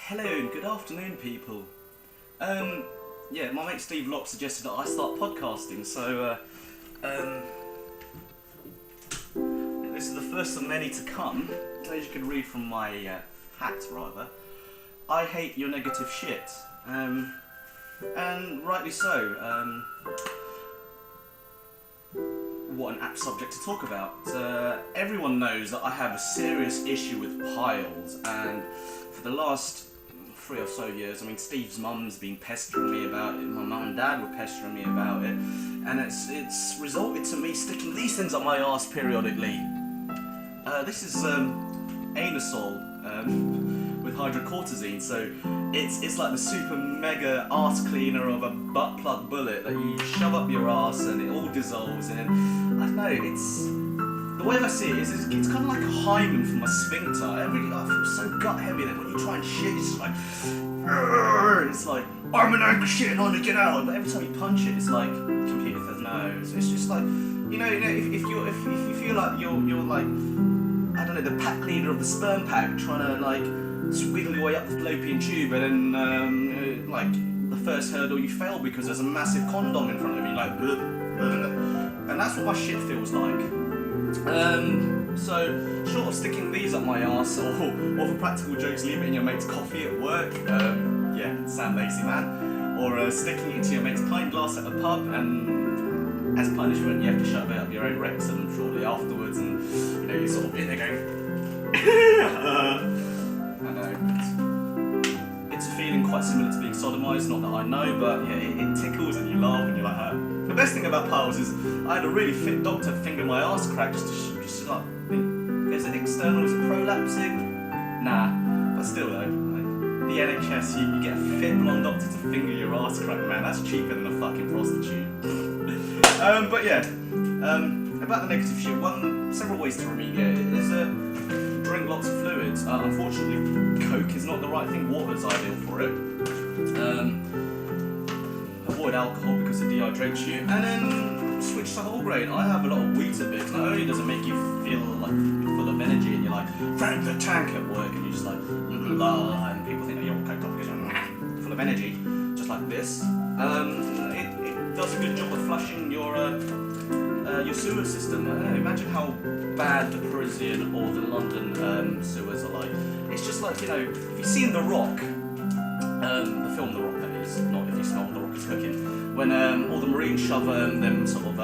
Hello and good afternoon, people. My mate Steve Locke suggested that I start podcasting, so this is the first of many to come. As you can read from my hat, rather, I hate your negative shit, and rightly so. What an apt subject to talk about. Everyone knows that I have a serious issue with piles, and for the last 3 or so years, Steve's mum's been pestering me about it, my mum and dad were pestering me about it, and it's resulted to me sticking these things up my arse periodically. This is anusol with hydrocortisone, so it's like the super mega arse cleaner of a butt plug bullet that you shove up your arse and it all dissolves, and I don't know, the way I see it is it's kind of like a hymen for my sphincter. I feel so gut heavy that when you try and shit, it's like I'm an anchor shit, on to get out. But every time you punch it, it's like computer says no. So it's just like if you feel like you're like, I don't know, the pack leader of the sperm pack trying to like wiggle your way up the fallopian tube, and then like the first hurdle you fail because there's a massive condom in front of you, like, and that's what my shit feels like. So short of sticking these up my arse, or for practical jokes, leave it in your mate's coffee at work, Sam Lacey man, or sticking it into your mate's pint glass at a pub, and as punishment you have to shove it up your own rectum shortly afterwards, and you're sort of in there going I know, it's a feeling quite similar to being sodomised, not that I know, but yeah, it tickles and you laugh and you're like, The best thing about piles is I had a really fit doctor finger my arse crack just to like, is it external, is it prolapsing? Nah, but still though, like, the NHS, you get a fit blonde doctor to finger your arse crack, man, that's cheaper than a fucking prostitute. But yeah, about the negative shit, several ways to remediate it is drink lots of fluids. Unfortunately, Coke is not the right thing, water's ideal for it. Avoid alcohol because it dehydrates you, and then switch to whole grain. I have a lot of Weetabix. Not only does it make you feel like you're full of energy and you're like Frank the Tank at work, and you're just like la, and people think that you're coked up because you're full of energy, just like this. It does a good job of flushing your sewer system. Imagine how bad the Parisian or the London sewers are like. It's just like, if you've seen The Rock, the film The Rock, that is, not if you smell what The Rock is cooking, when all the Marines shove them sort of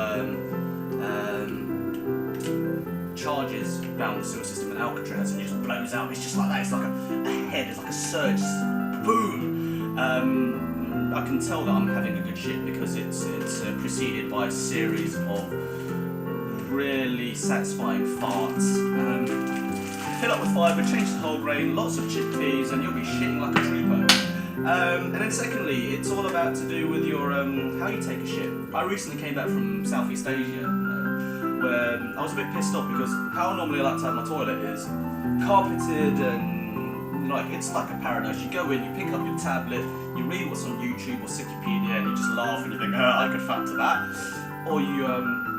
charges down the sewer system in Alcatraz, and it just blows out. It's just like that. It's like a head. It's like a surge. Boom. I can tell that I'm having a good shit because it's preceded by a series of really satisfying farts. Fill up with fibre, change to whole grain, lots of chickpeas, and you'll be shitting like a trooper. And then secondly, it's all about to do with your how you take a shit. I recently came back from Southeast Asia, where I was a bit pissed off because how normally I like to have my toilet is carpeted and like it's like a paradise. You go in, you pick up your tablet, you read what's on YouTube or Wikipedia, and you just laugh and you think, I could fuck to that. Or you,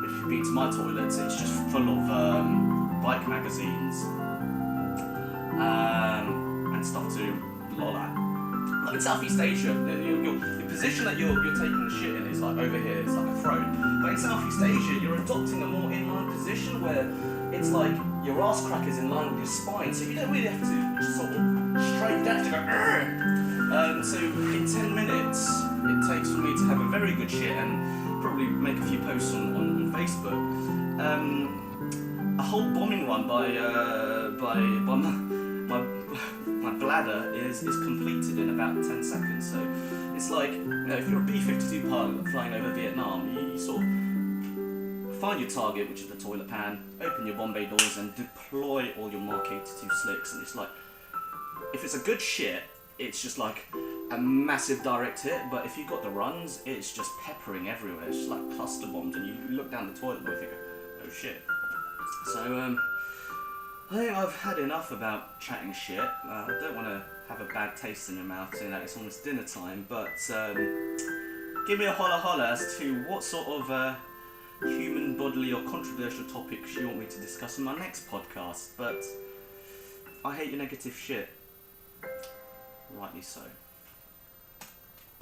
if you've been to my toilets, it's just full of bike magazines and stuff to loll at. Like in Southeast Asia, the position that you're taking the shit in is like over here, it's like a throne. But in Southeast Asia, you're adopting a more inline position where it's like your ass crack is in line with your spine, so you don't really have to just sort of strain down to go. So in 10 minutes, it takes for me to have a very good shit and probably make a few posts on Facebook. A whole bombing run by my bladder is completed in about 10 seconds. So it's like, if you're a B-52 pilot flying over Vietnam, you sort of find your target, which is the toilet pan, open your Bombay doors and deploy all your Mark 82 slicks, and it's like, if it's a good shit, it's just like a massive direct hit, but if you've got the runs, it's just peppering everywhere. It's just like cluster bombs, and you look down the toilet and you think, oh shit. So I think I've had enough about chatting shit. I don't want to have a bad taste in your mouth saying that it's almost dinner time, but give me a holla as to what sort of human bodily or controversial topics you want me to discuss in my next podcast. But I hate your negative shit. rightly so.